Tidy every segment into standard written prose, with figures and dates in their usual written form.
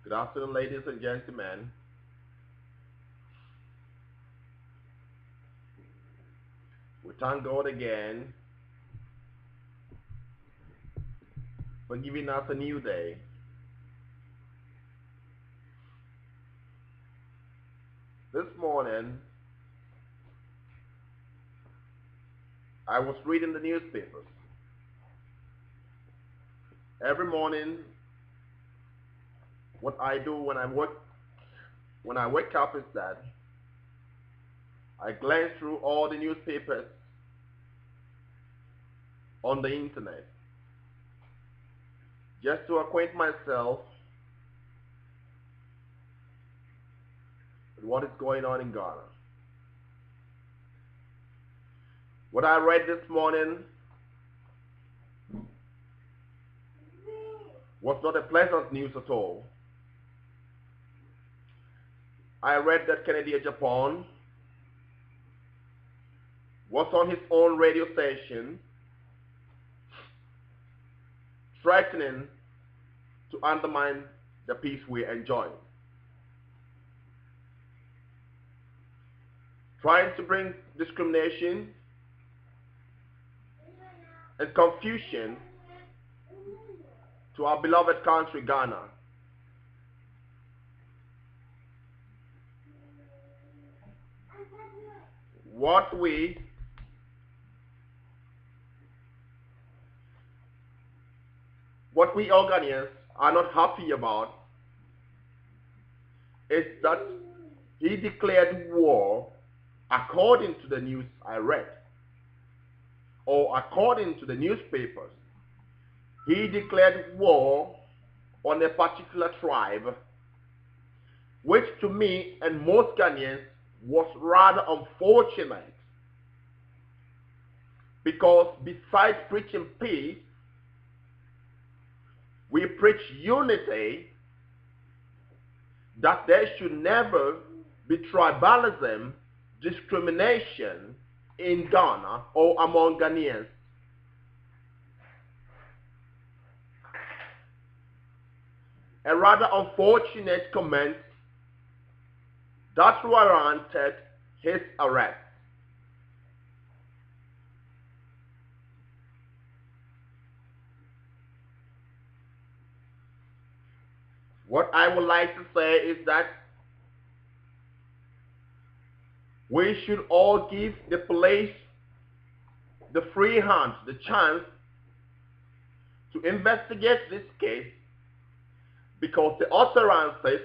Good afternoon, ladies and gentlemen. We thank God again for giving us a new day. This morning, I was reading the newspapers. Every morning, what I do when I wake up is that I glance through all the newspapers on the internet just to acquaint myself with what is going on in Ghana. What I read this morning was not a pleasant news at all. I read that Kenedy Agyepongs was on his own radio station threatening to undermine the peace we enjoy, trying to bring discrimination and confusion to our beloved country, Ghana. What we Ghanaians are not happy about is that he declared war according to the news I read, or according to the newspapers. He declared war on a particular tribe, which to me and most Ghanaians was rather unfortunate, because besides preaching peace, we preach unity, that there should never be tribalism, discrimination in Ghana or among Ghanaians. A rather unfortunate comment that warranted his arrest. What I would like to say is that we should all give the police the free hand, the chance to investigate this case, because the utterances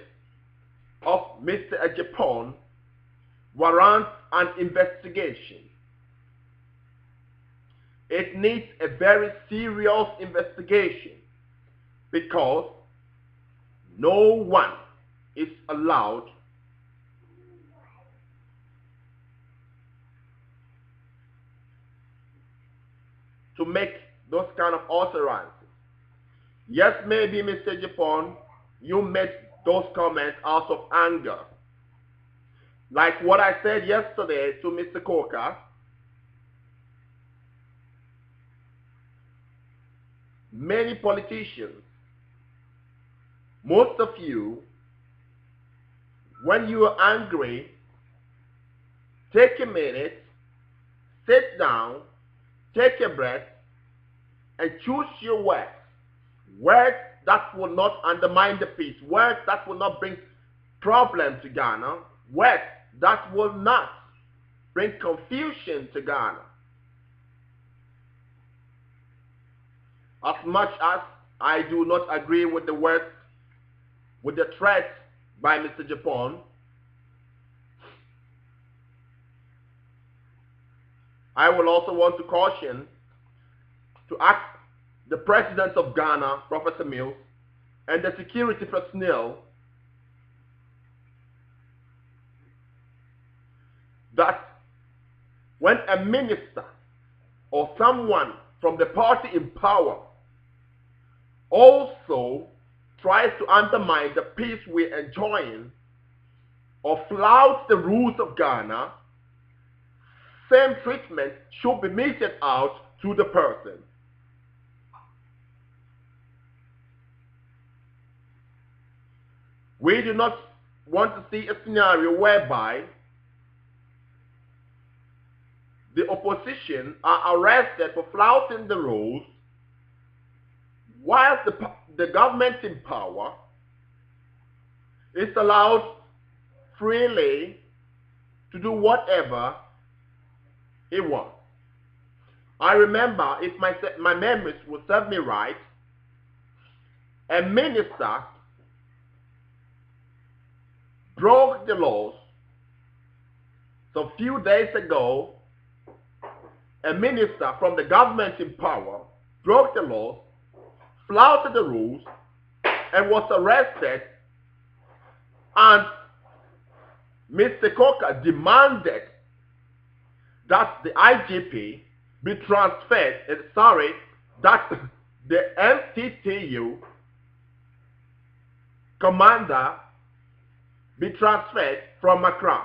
of Mr. Agyepongs warrant an investigation. It needs a very serious investigation, because no one is allowed to make those kind of utterances. Yes, maybe Mr. Agyepongs, you made those comments out of anger. Like what I said yesterday to Mr. Coker, many politicians, most of you, when you are angry, take a minute, sit down, take a breath, and choose your words. Words that will not undermine the peace, words that will not bring problems to Ghana, words that will not bring confusion to Ghana. As much as I do not agree with the words, with the threats by Mr. Agyepongs, I will also want to caution, to ask the President of Ghana, Professor Mills, and the security personnel that when a minister or someone from the party in power also tries to undermine the peace we're enjoying or flouts the rules of Ghana, same treatment should be meted out to the person. We do not want to see a scenario whereby the opposition are arrested for flouting the rules, whilst the government in power is allowed freely to do whatever he wants. I remember, if my memories will serve me right, a minister broke the laws. So a few days ago, a minister from the government in power broke the laws, flouted the rules, and was arrested, and Mr. Coker demanded that the IGP be transferred, that the MTTU commander be transferred from Accra.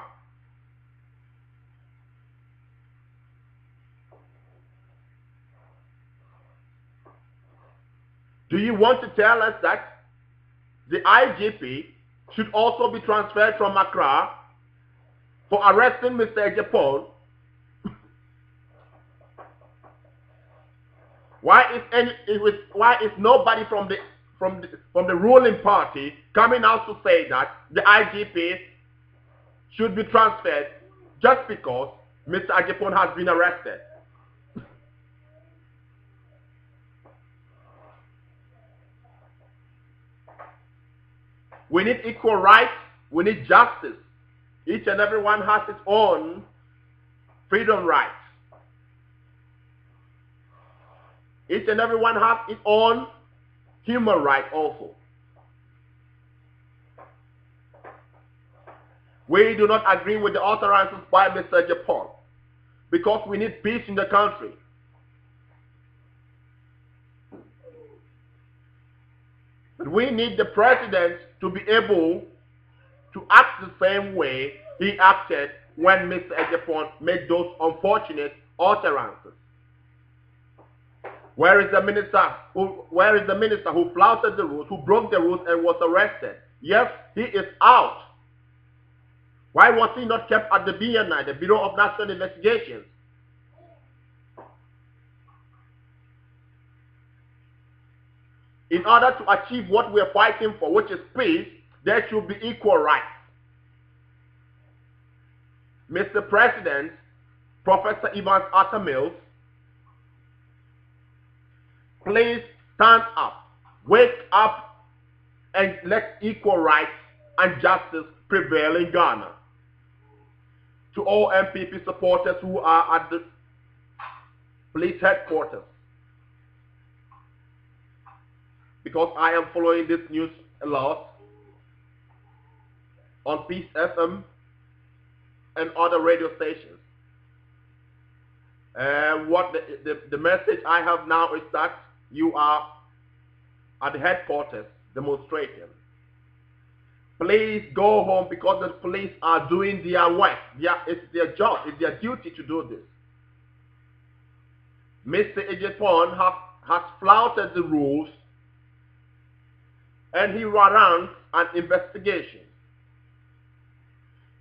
Do you want to tell us that the IGP should also be transferred from Accra for arresting Mr. Agyepongs? Why is nobody from the ruling party coming out to say that the IGP should be transferred just because Mr. Agyepongs has been arrested? We need equal rights. We need justice. Each and every one has its own freedom rights. Each and every one has its own human right also. We do not agree with the utterances by Mr. Agyepongs because we need peace in the country. But we need the president to be able to act the same way he acted when Mr. Agyepongs made those unfortunate utterances. Where is the minister who flouted the rules, who broke the rules and was arrested? Yes, he is out. Why was he not kept at the BNI, the Bureau of National Investigations? In order to achieve what we are fighting for, which is peace, there should be equal rights. Mr. President, Professor Evans Arthur Mills, please stand up, wake up, and let equal rights and justice prevail in Ghana. To all MPP supporters who are at the police headquarters, because I am following this news a lot on Peace FM and other radio stations. What the message I have now is that you are at the headquarters demonstrating. Please go home because the police are doing their work. It's their job, it's their duty to do this. Mr. Agyepongs has flouted the rules and he warrants an investigation.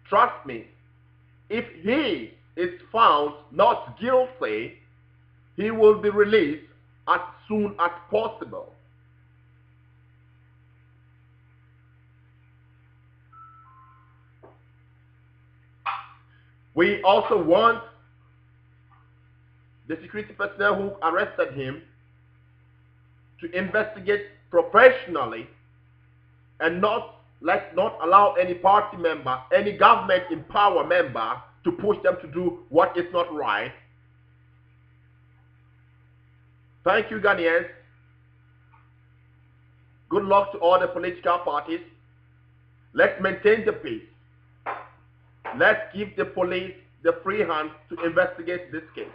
Trust me, if he is found not guilty, he will be released as soon as possible. We also want the security personnel who arrested him to investigate professionally and not allow any party member, any government in power member to push them to do what is not right. Thank you, Ghanaians. Good luck to all the political parties. Let's maintain the peace. Let's give the police the free hand to investigate this case.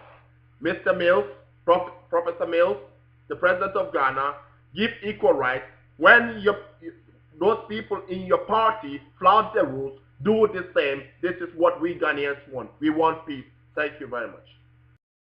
Mr. Mills, Professor Mills, the President of Ghana, give equal rights. When those people in your party flout the rules, do the same. This is what we Ghanaians want. We want peace. Thank you very much.